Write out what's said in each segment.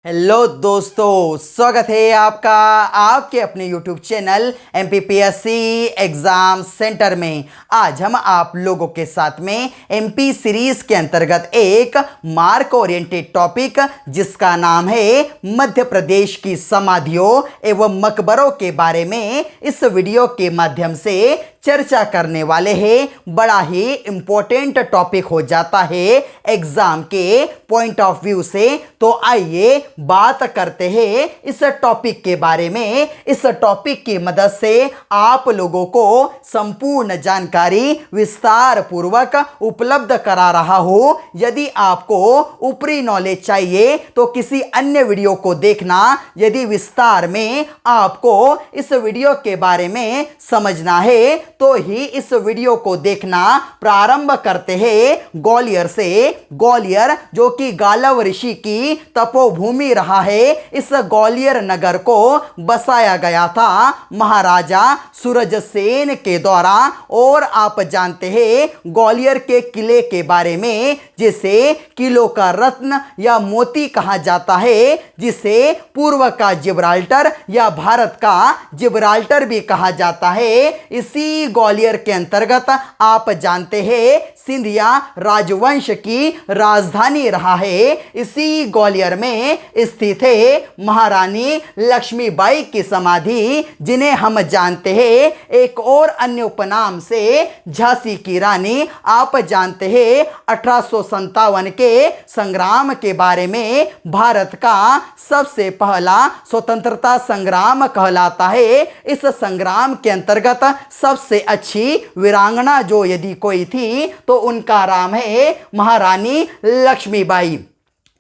Hello दोस्तों, स्वागत है आपका आपके अपने YouTube channel MPPSC exam centre में। आज हम आप लोगों के साथ में MP सीरीज़ के अंतर्गत एक मार्क ओरिएंटेड टॉपिक जिसका नाम है मध्य प्रदेश की समाधियों एवं मकबरों के बारे में इस वीडियो के माध्यम से चर्चा करने वाले हैं। बड़ा ही इम्पोर्टेंट टॉपिक हो जाता है एग्जाम के पॉइंट ऑफ व्यू से। तो आइए बात करते हैं इस टॉपिक के बारे में। इस टॉपिक की मदद से आप लोगों को संपूर्ण जानकारी विस्तार पूर्वक उपलब्ध करा रहा हूं। यदि आपको ऊपरी नॉलेज चाहिए तो किसी अन्य वीडियो को देखना। यदि विस्तार में आपको इस वीडियो के बारे में समझना है तो ही इस वीडियो को देखना। प्रारंभ करते हैं ग्वालियर से। ग्वालियर जो कि गालव ऋषि की तपोभूमि रहा है, इस ग्वालियर नगर को बसाया गया था महाराजा सूरजसेन के द्वारा। और आप जानते हैं ग्वालियर के किले के बारे में, जिसे किलों का रत्न या मोती कहा जाता है, जिसे पूर्व का जिब्राल्टर या भारत का जिब्राल्टर भी कहा जाता है। इसी ग्वालियर के अंतर्गत आप जानते हैं सिंधिया राजवंश की राजधानी रहा है। इसी ग्वालियर में स्थित है महारानी लक्ष्मीबाई की समाधि, जिन्हें हम जानते हैं एक और अन्य उपनाम से झांसी की रानी। आप जानते हैं 1857 के संग्राम के बारे में, भारत का सबसे पहला स्वतंत्रता संग्राम कहलाता है। इस संग्राम के अंतर्गत सबसे अच्छी वीरांगना जो यदि कोई थी तो उनका नाम है महारानी लक्ष्मीबाई।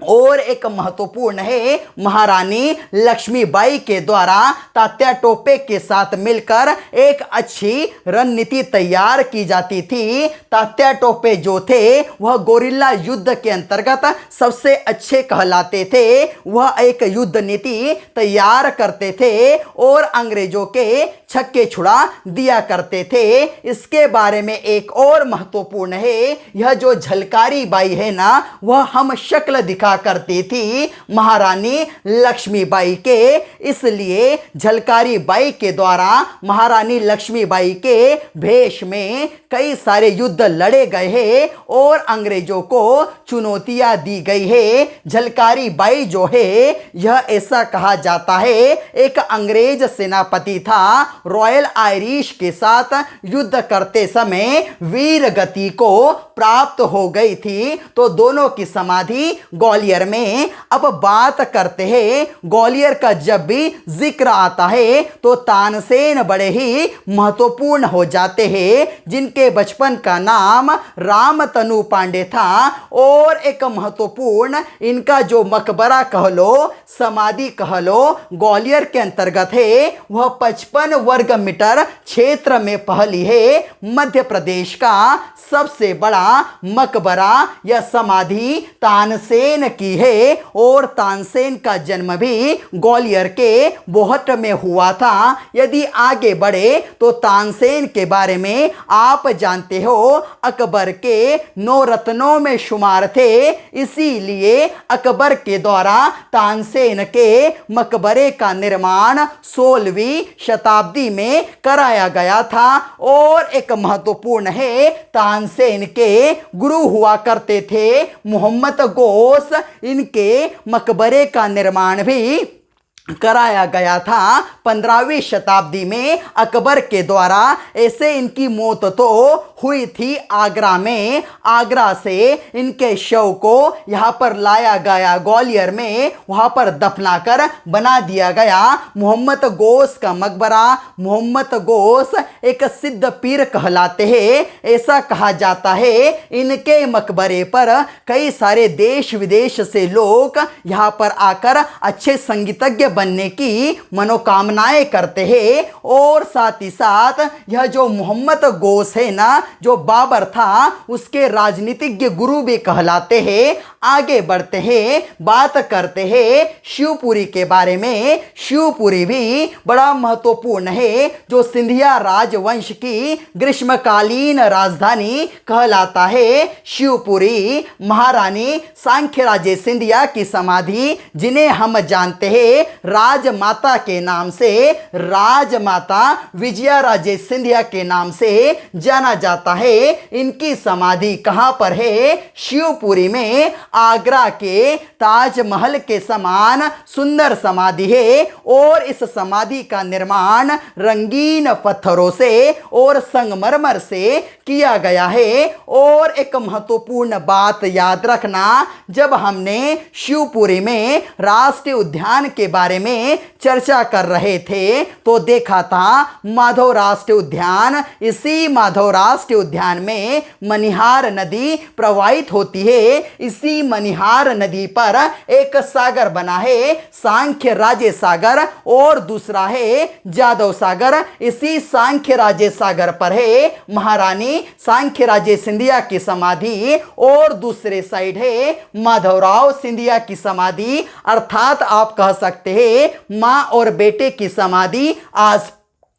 और एक महत्वपूर्ण है, महारानी लक्ष्मीबाई के द्वारा तात्या टोपे के साथ मिलकर एक अच्छी रणनीति तैयार की जाती थी। तात्या टोपे जो थे वह गोरिल्ला युद्ध के अंतर्गत सबसे अच्छे कहलाते थे। वह एक युद्ध नीति तैयार करते थे और अंग्रेजों के छक्के छुड़ा दिया करते थे। इसके बारे में एक और महत्वपूर्ण है, यह जो झलकारी बाई है ना, वह हम शक्ल दिखा करती थी महारानी लक्ष्मीबाई के। इसलिए झलकारी बाई के द्वारा महारानी लक्ष्मीबाई के भेष में कई सारे युद्ध लड़े गए हैं और अंग्रेजों को चुनौतियां दी गई है। झलकारी बाई जो है यह ऐसा कहा जाता है एक अंग्रेज सेनापति था, रॉयल आयरिश के साथ युद्ध करते समय वीर गति को प्राप्त हो गई थी। तो दोनों की समाधि ग्वालियर में। अब बात करते हैं ग्वालियर का जब भी जिक्र आता है तो तानसेन बड़े ही महत्वपूर्ण हो जाते हैं, जिनके बचपन का नाम रामतनु पांडे था। और एक महत्वपूर्ण इनका जो मकबरा कह लो, समाधि कह लो, ग्वालियर के अंतर्गत है, वह 55 वर्ग मीटर क्षेत्र में फैली है। मध्य प्रदेश का सबसे बड़ा मकबरा या समाधि तानसेन की है। और तानसेन का जन्म भी ग्वालियर के बोहट में हुआ था। यदि आगे बढ़े तो तानसेन के बारे में आप जानते हो अकबर के 9 रत्नों में शुमार थे। इसीलिए अकबर के द्वारा तानसेन के मकबरे का निर्माण 16वीं शताब्दी में कराया गया था। और एक महत्वपूर्ण है, तानसेन के गुरु हुआ करते थे मोहम्मद गोस। इनके मकबरे का निर्माण भी कराया गया था 15वीं शताब्दी में अकबर के द्वारा। ऐसे इनकी मौत तो हुई थी आगरा में। आगरा से इनके शव को यहाँ पर लाया गया ग्वालियर में, वहाँ पर दफनाकर बना दिया गया मोहम्मद गोस का मकबरा। मोहम्मद गोस एक सिद्ध पीर कहलाते हैं। ऐसा कहा जाता है इनके मकबरे पर कई सारे देश विदेश से लोग यहाँ पर आकर अच्छे संगीतज्ञ बनने की मनोकामनाएं करते हैं। और साथ ही साथ यह जो मोहम्मद गोस है ना, जो बाबर था, उसके राजनीतिज्ञ गुरु भी कहलाते हैं। आगे बढ़ते हैं, बात करते हैं शिवपुरी के बारे में। शिवपुरी भी बड़ा महत्वपूर्ण है, जो सिंधिया राजवंश की ग्रीष्मकालीन राजधानी कहलाता है। शिवपुरी महारानी सांख्यराजे सिंधिया की समाधि, जिन्हें हम जानते हैं राजमाता के नाम से, राजमाता विजया राजे सिंधिया के नाम से जाना जाता है। इनकी समाधि कहाँ पर है? शिवपुरी में। आगरा के ताजमहल के समान सुंदर समाधि है और इस समाधि का निर्माण रंगीन पत्थरों से और संगमरमर से किया गया है। और एक महत्वपूर्ण बात याद रखना, जब हमने शिवपुरी में राष्ट्रीय उद्यान के बारे में चर्चा कर रहे थे तो देखा था माधव राष्ट्रीय उद्यान। इसी माधव राष्ट्रीय उद्यान में मनिहार नदी प्रवाहित होती है। इसी मनिहार नदी पर एक सागर बना है, सांख्य राजे सागर, और दूसरा है जादव सागर। इसी सांख्य राजे सागर पर है महारानी सांख्य राजे सिंधिया की समाधि और दूसरे साइड है माधवराव सिंधिया की समाधि। अर्थात आप कह सकते हैं मां और बेटे की समाधि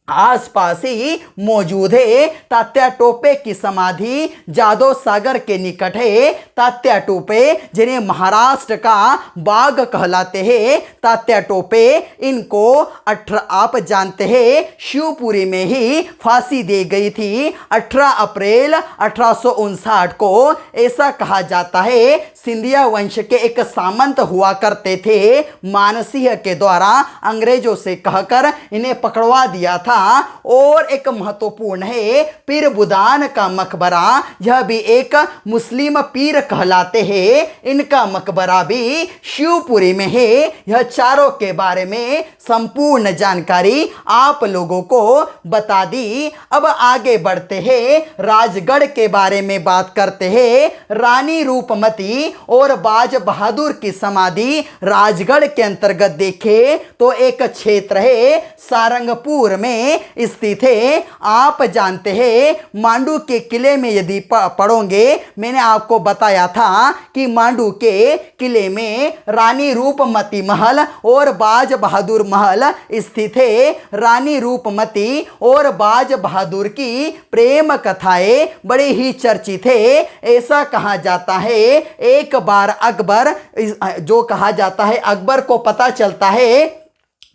आसपास ही मौजूद है। तात्या टोपे की समाधि जादव सागर के निकट है। तात्या टोपे, जिन्हें महाराष्ट्र का बाघ कहलाते हैं, तात्या टोपे, इनको आप जानते हैं शिवपुरी में ही फांसी दी गई थी 18 अप्रैल 1859 को। ऐसा कहा जाता है सिंधिया वंश के एक सामंत हुआ करते थे, मानसिंह के द्वारा अंग्रेजों से कहकर इन्हें पकड़वा दिया था। और एक महत्वपूर्ण है पीर बुदान का मकबरा, यह भी एक मुस्लिम पीर कहलाते हैं। इनका मकबरा भी शिवपुरी में है। यह चारों के बारे में संपूर्ण जानकारी आप लोगों को बता दी। अब आगे बढ़ते हैं, राजगढ़ के बारे में बात करते हैं। रानी रूपमती और बाज बहादुर की समाधि राजगढ़ के अंतर्गत देखें तो एक क्षेत्र है सारंगपुर में स्थित है। आप जानते हैं मांडू के किले में यदि पढ़ोगे, मैंने आपको बताया था कि मांडू के किले में रानी रूपमती महल और बाज बहादुर महल स्थित है। रानी रूपमती और बाज बहादुर की प्रेम कथाएं बड़े ही चर्चित है। ऐसा कहा जाता है एक बार अकबर, जो कहा जाता है अकबर को पता चलता है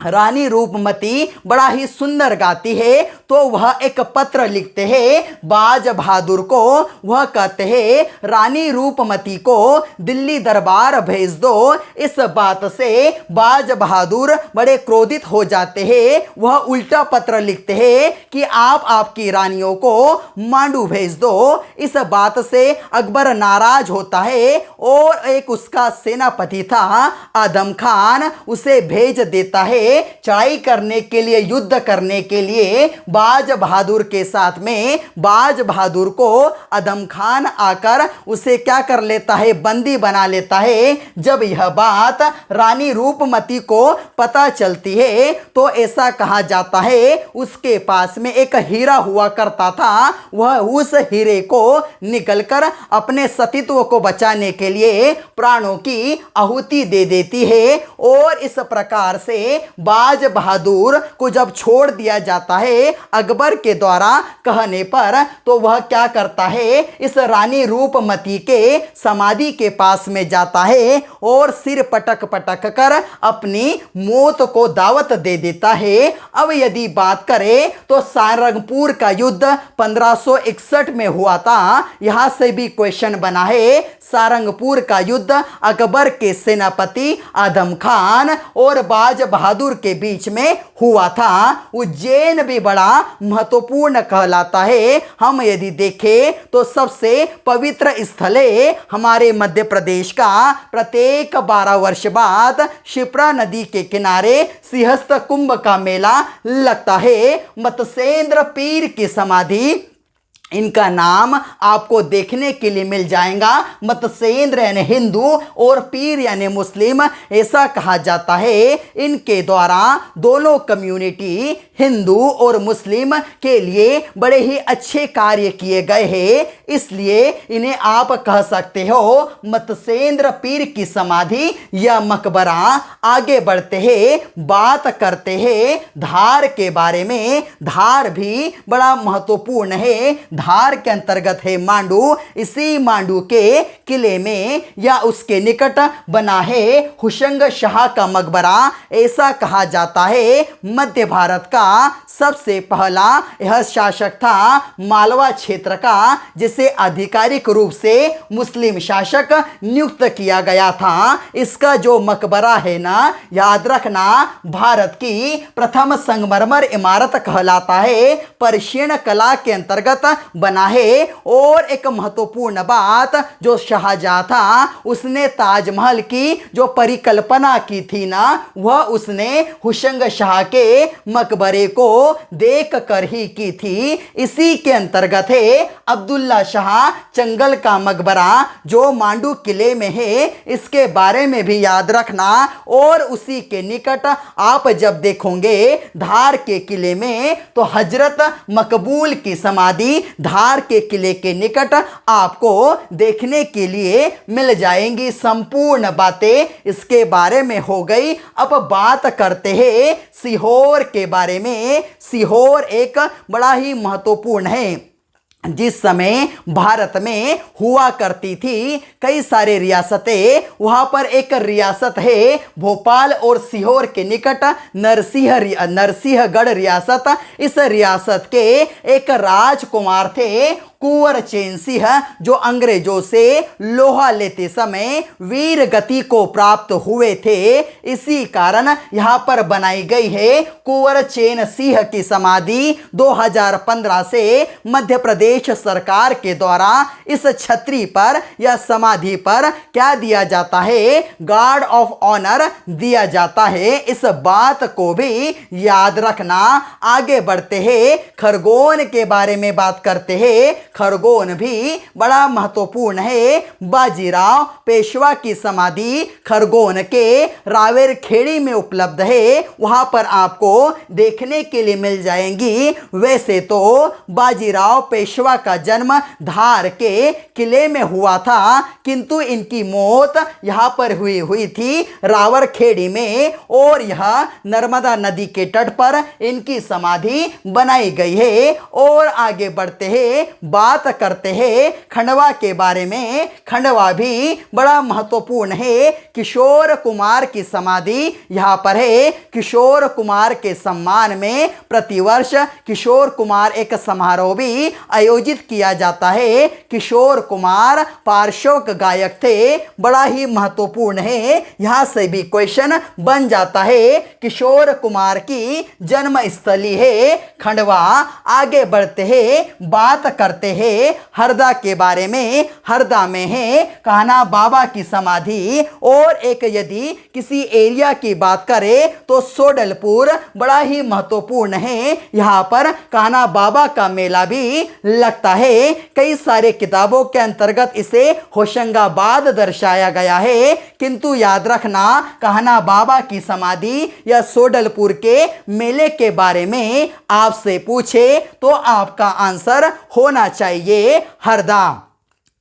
रानी रूपमती बड़ा ही सुंदर गाती है, तो वह एक पत्र लिखते हैं बाज बहादुर को। वह कहते हैं रानी रूपमती को दिल्ली दरबार भेज दो। इस बात से बाज बहादुर बड़े क्रोधित हो जाते हैं। वह उल्टा पत्र लिखते हैं कि आप आपकी रानियों को मांडू भेज दो। इस बात से अकबर नाराज होता है और एक उसका सेनापति था आदम खान, उसे भेज देता है चढ़ाई करने के लिए, युद्ध करने के लिए बाज बहादुर के साथ में। बाज बहादुर को आदम खान आकर उसे क्या कर लेता है, बंदी बना लेता है। जब यह बात रानी रूपमती को पता चलती है तो ऐसा कहा जाता है उसके पास में एक हीरा हुआ करता था। वह उस हीरे को निकलकर अपने सतीत्व को बचाने के लिए प्राणों की आहुति दे देती है। और इस प्रकार से बाज बहादुर को जब छोड़ दिया जाता है अकबर के द्वारा कहने पर, तो वह क्या करता है, इस रानी रूपमती के समाधि के पास में जाता है और सिर पटक पटक कर अपनी मौत को दावत दे देता है। अब यदि बात करें तो सारंगपुर का युद्ध 1561 में हुआ था। यहां से भी क्वेश्चन बना है। सारंगपुर का युद्ध अकबर के सेनापति आदम खान और बाज बहादुर के बीच में हुआ था। उज्जैन भी बड़ा महत्वपूर्ण कहलाता है। हम यदि देखें तो सबसे पवित्र स्थल है हमारे मध्य प्रदेश का। प्रत्येक 12 वर्ष बाद क्षिप्रा नदी के किनारे सिंहस्थ कुंभ का मेला लगता है। मत्स्येंद्र पीर की समाधि इनका नाम आपको देखने के लिए मिल जाएगा। मतसेंद्र यानी हिंदू और पीर यानी मुस्लिम, ऐसा कहा जाता है। इनके द्वारा दोनों कम्युनिटी हिंदू और मुस्लिम के लिए बड़े ही अच्छे कार्य किए गए हैं, इसलिए इन्हें आप कह सकते हो मतसेंद्र पीर की समाधि या मकबरा। आगे बढ़ते हैं, बात करते हैं धार के बारे में। धार भी बड़ा महत्वपूर्ण है। धार के अंतर्गत है मांडू। इसी मांडू के किले में या उसके निकट बना है हुशंग शाह का मकबरा। ऐसा कहा जाता है मध्य भारत का सबसे पहला यह शासक था मालवा क्षेत्र का, जिसे आधिकारिक रूप से मुस्लिम शासक नियुक्त किया गया था। इसका जो मकबरा है ना, याद रखना, भारत की प्रथम संगमरमर इमारत कहलाता है। पर्शियन कला के अंतर्गत बना है। और एक महत्वपूर्ण बात, जो शाहजहां था उसने ताजमहल की जो परिकल्पना की थी ना, वह उसने हुशंग शाह के मकबरे को देख कर ही की थी। इसी के अंतर्गत है अब्दुल्ला शाह चंगल का मकबरा जो मांडू किले में है। इसके बारे में भी याद रखना। और उसी के निकट आप जब देखोगे धार के किले में, तो हजरत मकबूल की समाधि धार के किले के निकट आपको देखने के लिए मिल जाएंगी। संपूर्ण बातें इसके बारे में हो गई। अब बात करते हैं सीहोर के बारे में। सीहोर एक बड़ा ही महत्वपूर्ण है। जिस समय भारत में हुआ करती थी कई सारे रियासतें, वहां पर एक रियासत है भोपाल और सीहोर के निकट नरसिंहगढ़ रियासत। इस रियासत के एक राजकुमार थे कुंवर चैन सिंह, जो अंग्रेजों से लोहा लेते समय वीर गति को प्राप्त हुए थे। इसी कारण यहां पर बनाई गई है कुंवर चैन सिंह की समाधि। 2015 से मध्य प्रदेश सरकार के द्वारा इस छतरी पर या समाधि पर क्या दिया जाता है, गार्ड ऑफ ऑनर दिया जाता है। इस बात को भी याद रखना। आगे बढ़ते हैं, खरगोन के बारे में बात करते हैं। खरगोन भी बड़ा महत्वपूर्ण है। बाजीराव पेशवा की समाधि खरगोन के रावेर खेड़ी में उपलब्ध है। वहां पर आपको देखने के लिए मिल जाएंगी। वैसे तो बाजीराव पेशवा का जन्म धार के किले में हुआ था, किंतु इनकी मौत यहां पर हुई थी रावर खेड़ी में। और यह नर्मदा नदी के तट पर इनकी समाधि बनाई गई है। और आगे बढ़ते हैं, बात करते हैं खंडवा के बारे में। खंडवा भी बड़ा महत्वपूर्ण है। किशोर कुमार की समाधि यहां पर है। किशोर कुमार के सम्मान में प्रतिवर्ष किशोर कुमार एक समारोह भी आयोजित किया जाता है। किशोर कुमार पार्श्व गायक थे, बड़ा ही महत्वपूर्ण है। यहां से भी क्वेश्चन बन जाता है। किशोर कुमार की जन्म स्थली है खंडवा। आगे बढ़ते हैं, बात करते हैं हरदा के बारे में। हरदा में है कान्हा बाबा की समाधि। और एक यदि किसी एरिया की बात करें तो सोडलपुर बड़ा ही महत्वपूर्ण है। यहाँ पर कान्हा बाबा का मेला भी लगता है। कई सारे किताबों के अंतर्गत इसे होशंगाबाद दर्शाया गया है, किंतु याद रखना कान्हा बाबा की समाधि या सोडलपुर के मेले के बारे में आपसे पूछे तो आपका आंसर होना चाहिए हरदा।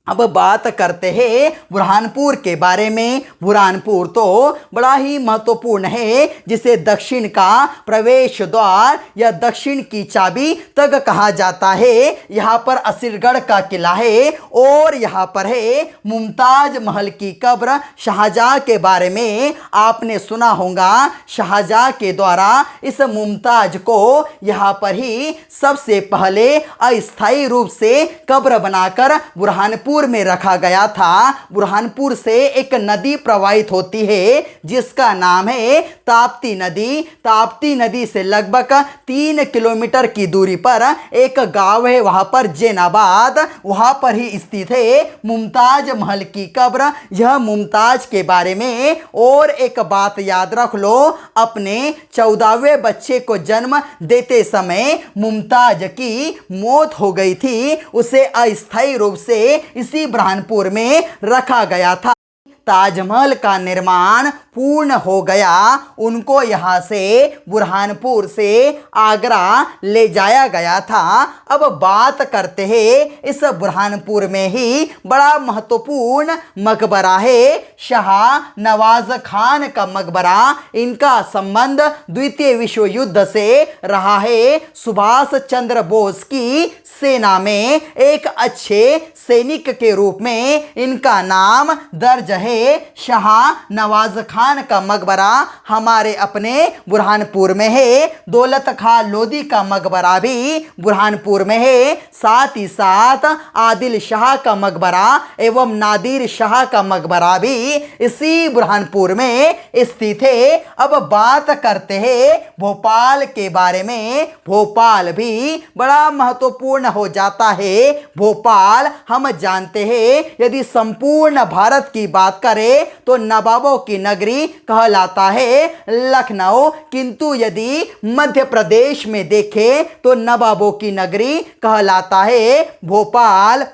अब बात करते हैं बुरहानपुर के बारे में। बुरहानपुर तो बड़ा ही महत्वपूर्ण है, जिसे दक्षिण का प्रवेश द्वार या दक्षिण की चाबी तक कहा जाता है। यहाँ पर असीरगढ़ का किला है। और यहाँ पर है मुमताज महल की कब्र। शाहजहां के बारे में आपने सुना होगा। शाहजहां के द्वारा इस मुमताज को यहाँ पर ही सबसे पहले अस्थायी रूप से कब्र बनाकर बुरहानपुर बुरहानपुर में रखा गया था। बुरहानपुर से एक नदी प्रवाहित होती है जिसका नाम है ताप्ती नदी। ताप्ती नदी से लगभग 3 किलोमीटर की दूरी पर एक गांव है, वहां पर जैनाबाद, वहां पर ही स्थित है मुमताज महल की कब्र। यह मुमताज के बारे में और एक बात याद रख लो, अपने 14वें बच्चे को जन्म देते समय मुमताज की मौत हो गई थी। उसे अस्थायी रूप से इसी बुरहानपुर में रखा गया था। ताजमहल का निर्माण पूर्ण हो गया, उनको यहाँ से बुरहानपुर से आगरा ले जाया गया था। अब बात करते हैं इस बुरहानपुर में ही बड़ा महत्वपूर्ण मकबरा है शाह नवाज खान का मकबरा। इनका संबंध द्वितीय विश्व युद्ध से रहा है। सुभाष चंद्र बोस की सेना में एक अच्छे सैनिक के रूप में इनका नाम दर्ज है। शाह नवाज खान का मकबरा हमारे अपने बुरहानपुर में है। दौलत खां लोधी का मकबरा भी बुरहानपुर में है। साथ ही साथ आदिल शाह का मकबरा एवं नादिर शाह का मकबरा भी इसी बुरहानपुर में स्थित है। अब बात करते हैं भोपाल के बारे में। भोपाल भी बड़ा महत्वपूर्ण हो जाता है। भोपाल हम जानते हैं यदि संपूर्ण भारत की बात करें तो नवाबों की नगरी कहलाता है लखनऊ, किंतु यदि मध्य प्रदेश में देखें तो नवाबों की नगरी कहलाता है भोपाल।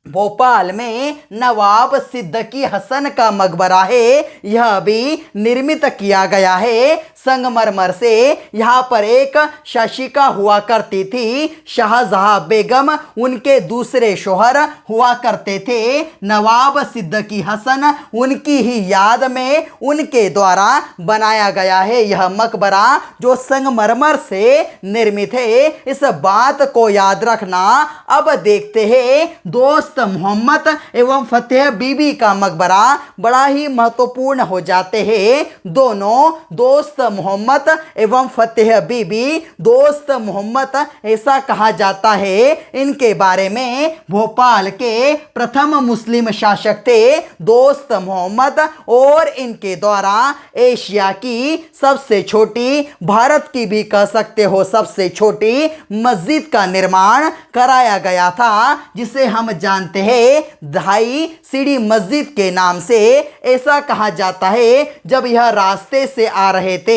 भोपाल में नवाब सिद्दीकी हसन का मकबरा है, यह भी निर्मित किया गया है संगमरमर से। यहाँ पर एक शासिका हुआ करती थी, शाहजहां बेगम उनके दूसरे शोहर हुआ करते थे। नवाब सिद्दीकी हसन उनकी ही याद में उनके द्वारा बनाया गया है यह मकबरा जो संगमरमर से निर्मित है। इस बात को याद रखना। अब देखते हैं दोस्त मोहम्मद एवं फतेह बीबी का मकबरा बड़ा ही महत्वपूर्ण हो जाते हैं। दोनों दोस्त मोहम्मद एवं फतेह बीबी, दोस्त मोहम्मद ऐसा कहा जाता है इनके बारे में भोपाल के प्रथम मुस्लिम शासक थे दोस्त मोहम्मद, और इनके द्वारा एशिया की सबसे छोटी, भारत की भी कह सकते हो सबसे छोटी मस्जिद का निर्माण कराया गया था जिसे हम जानते हैं ढाई सीढ़ी मस्जिद के नाम से। ऐसा कहा जाता है जब यह रास्ते से आ रहे थे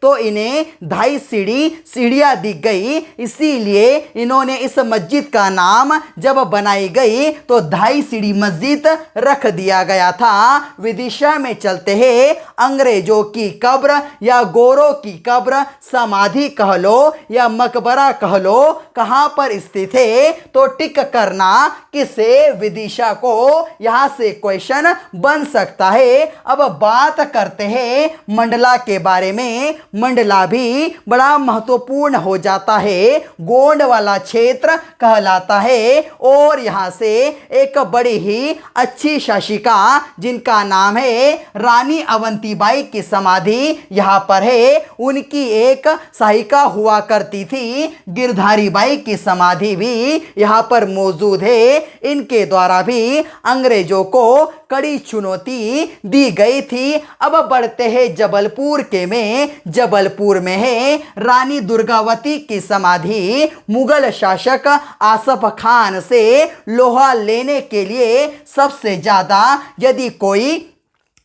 तो इन्हें ढाई सीढ़ियां दिख गई, इसीलिए इन्होंने इस मस्जिद का नाम जब बनाई गई तो ढाई सीढ़ी मस्जिद रख दिया गया था। विदिशा में चलते हैं। अंग्रेजों की कब्र या गोरों की कब्र, समाधि कह लो या मकबरा कह लो, कहां पर स्थित है तो टिक करना किसे विदिशा को, यहां से क्वेश्चन बन सकता है। अब बात करते हैं मंडला के बारे में। मंडला भी बड़ा महत्वपूर्ण हो जाता है, गोंड वाला क्षेत्र कहलाता है, और यहां से एक बड़ी ही अच्छी शासिका जिनका नाम है रानी अवंतीबाई की समाधि यहां पर है। उनकी एक सहायिका हुआ करती थी गिरधारी बाई की समाधि भी यहां पर मौजूद है। इनके द्वारा भी अंग्रेजों को कड़ी चुनौती दी गई थी। अब बढ़ते हैं जबलपुर के में। जबलपुर में है रानी दुर्गावती की समाधि। मुगल शासक आसफ खान से लोहा लेने के लिए सबसे ज्यादा यदि कोई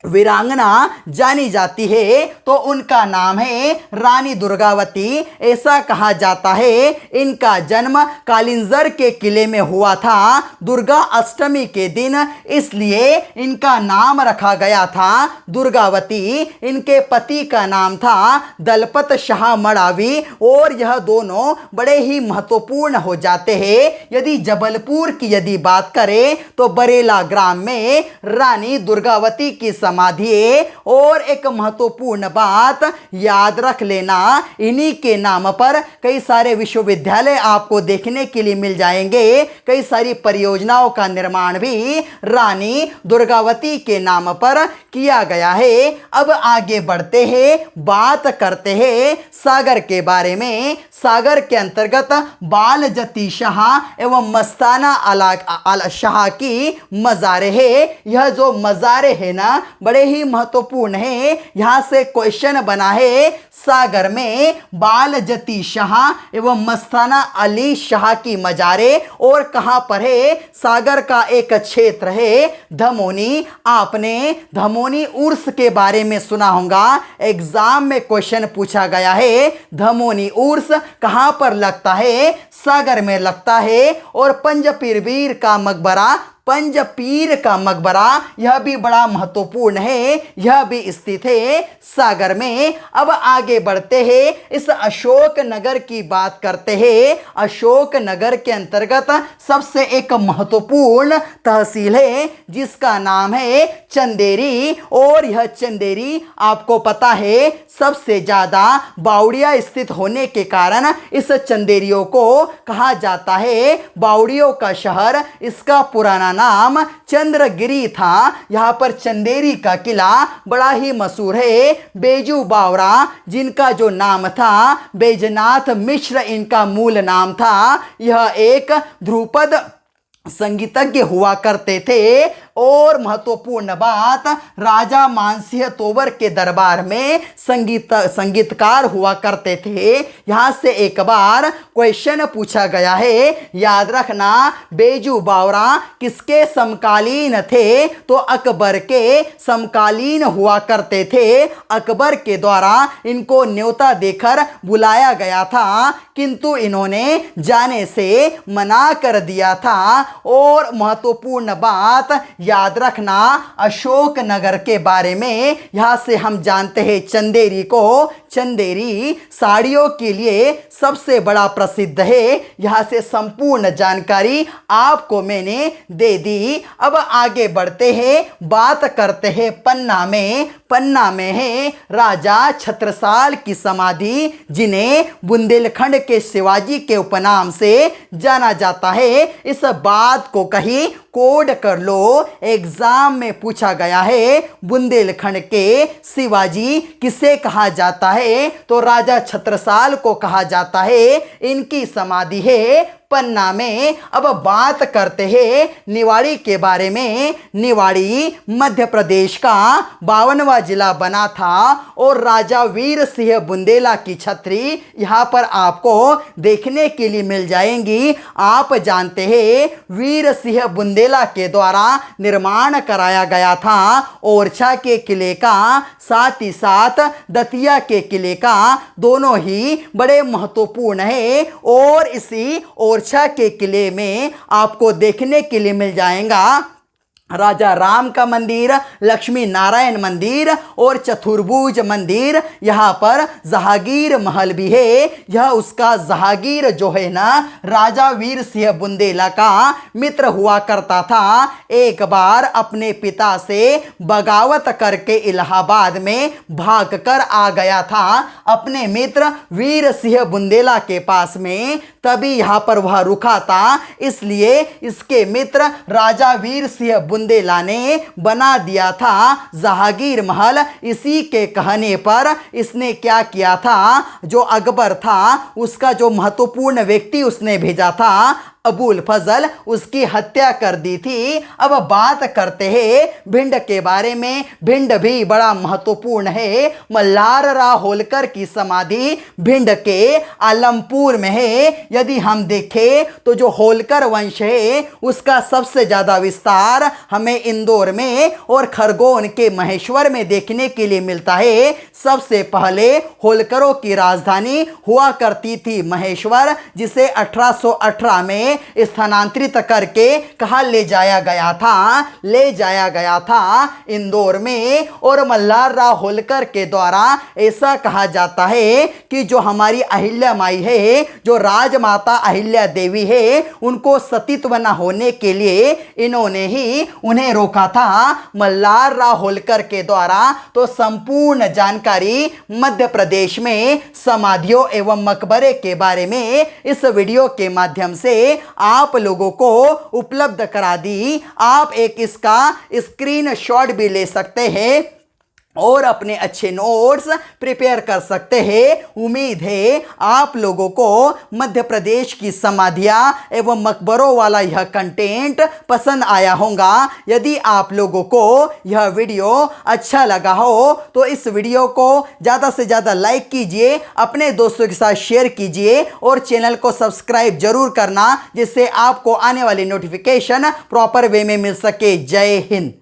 वीरांगना जानी जाती है तो उनका नाम है रानी दुर्गावती। ऐसा कहा जाता है इनका जन्म कालिंजर के किले में हुआ था दुर्गा अष्टमी के दिन, इसलिए इनका नाम रखा गया था दुर्गावती। इनके पति का नाम था दलपत शाह मड़ावी, और यह दोनों बड़े ही महत्वपूर्ण हो जाते हैं। यदि जबलपुर की यदि बात करें तो बरेला ग्राम में रानी दुर्गावती की समाधि है। और एक महत्वपूर्ण बात याद रख लेना, इन्हीं के नाम पर कई सारे विश्वविद्यालय आपको देखने के लिए मिल जाएंगे। कई सारी परियोजनाओं का निर्माण भी रानी दुर्गावती के नाम पर किया गया है। अब आगे बढ़ते हैं, बात करते हैं सागर के बारे में। सागर के अंतर्गत बाल जती शाह एवं मस्ताना अला शाह की मज़ारे है। यह जो मज़ारे है ना, बड़े ही महत्वपूर्ण है। यहाँ से क्वेश्चन बना है, सागर में बाल जती शाह एवं मस्ताना अली शाह की मज़ारे और कहाँ पर है? सागर का एक क्षेत्र है धमोनी। आपने धमोनी उर्स के बारे में सुना होगा, एग्जाम में क्वेश्चन पूछा गया है। धमोनी उर्स कहाँ पर लगता है? सागर में लगता है। और पंजपीर का मकबरा, पंजपीर का मकबरा, यह भी बड़ा महत्वपूर्ण है, यह भी स्थित है सागर में। अब आगे बढ़ते हैं, इस अशोक नगर की बात करते हैं। अशोक नगर के अंतर्गत सबसे एक महत्वपूर्ण तहसील है जिसका नाम है चंदेरी। और यह चंदेरी आपको पता है सबसे ज़्यादा बावड़िया स्थित होने के कारण इस चंदेरियों को कहा जाता है बावड़ियों का शहर। इसका पुराना नाम चंद्रगिरी था। यहाँ पर चंदेरी का किला बड़ा ही मशहूर है। बेजू बावरा जिनका जो नाम था, बैजनाथ मिश्र इनका मूल नाम था। यह एक ध्रुपद संगीतज्ञ हुआ करते थे। और महत्वपूर्ण बात, राजा मानसिंह तोमर के दरबार में संगीतकार हुआ करते थे। यहाँ से एक बार क्वेश्चन पूछा गया है, याद रखना, बेजू बावरा किसके समकालीन थे? तो अकबर के समकालीन हुआ करते थे। अकबर के द्वारा इनको न्योता देकर बुलाया गया था, किंतु इन्होंने जाने से मना कर दिया था। और महत्वपूर्ण बात याद रखना, अशोक नगर के बारे में। यहाँ से हम जानते हैं चंदेरी को। चंदेरी साड़ियों के लिए सबसे बड़ा प्रसिद्ध है। यहाँ से संपूर्ण जानकारी आपको मैंने दे दी। अब आगे बढ़ते हैं, बात करते हैं पन्ना में। पन्ना में है राजा छत्रसाल की समाधि, जिन्हें बुंदेलखंड के शिवाजी के उपनाम से जाना जाता है। इस बात को कहीं कोड कर लो, एग्जाम में पूछा गया है। बुंदेलखंड के शिवाजी किसे कहा जाता है? तो राजा छत्रसाल को कहा जाता है। इनकी समाधि है पन्ना में। अब बात करते हैं निवाड़ी के बारे में। निवाड़ी मध्य प्रदेश का 52वां जिला बना था। और राजा वीर सिंह बुंदेला की छतरी यहाँ पर आपको देखने के लिए मिल जाएंगी। आप जानते हैं वीर सिंह बुंदेला के द्वारा निर्माण कराया गया था ओरछा के किले का, साथ ही साथ दतिया के किले का। दोनों ही बड़े महत्वपूर्ण है। और इसी ओरछा के किले में आपको देखने के लिए मिल जाएगा राजा राम का मंदिर, लक्ष्मी नारायण मंदिर और चतुर्भुज मंदिर। यहाँ पर जहांगीर महल भी है। यह उसका जहांगीर जो है ना, राजा वीर सिंह बुंदेला का मित्र हुआ करता था। एक बार अपने पिता से बगावत करके इलाहाबाद में भागकर आ गया था अपने मित्र वीर सिंह बुंदेला के पास में। तभी यहाँ पर वह रुका था, इसलिए इसके मित्र राजा वीर सिंह बुंदेला ने बना दिया था जहांगीर महल। इसी के कहने पर इसने क्या किया था, जो अकबर था उसका जो महत्वपूर्ण व्यक्ति उसने भेजा था अबुल फजल, उसकी हत्या कर दी थी। अब बात करते हैं भिंड के बारे में। भिंड भी बड़ा महत्वपूर्ण है। मल्हार राव होलकर की समाधि भिंड के आलमपुर में है। यदि हम देखें तो जो होलकर वंश है उसका सबसे ज़्यादा विस्तार हमें इंदौर में और खरगोन के महेश्वर में देखने के लिए मिलता है। सबसे पहले होलकरों की राजधानी हुआ करती थी महेश्वर, जिसे 1818 में में स्थानांतरित करके कहा ले जाया गया था इंदौर में। और मल्हार राव होलकर के द्वारा ऐसा कहा जाता है कि जो हमारी अहिल्या माई है, जो राजमाता अहिल्या देवी है, उनको सतीत्व न होने के लिए इन्होंने ही उन्हें रोका था मल्हार राव होलकर के द्वारा। तो संपूर्ण जानकारी मध्य प्रदेश में समाधियों एवं मकबरे के बारे में इस वीडियो के माध्यम से आप लोगों को उपलब्ध करा दी। आप एक इसका स्क्रीनशॉट भी ले सकते हैं और अपने अच्छे नोट्स प्रिपेयर कर सकते हैं। उम्मीद है आप लोगों को मध्य प्रदेश की समाधियां एवं मकबरों वाला यह कंटेंट पसंद आया होगा। यदि आप लोगों को यह वीडियो अच्छा लगा हो तो इस वीडियो को ज़्यादा से ज़्यादा लाइक कीजिए, अपने दोस्तों के साथ शेयर कीजिए और चैनल को सब्सक्राइब जरूर करना, जिससे आपको आने वाली नोटिफिकेशन प्रॉपर वे में मिल सके। जय हिंद।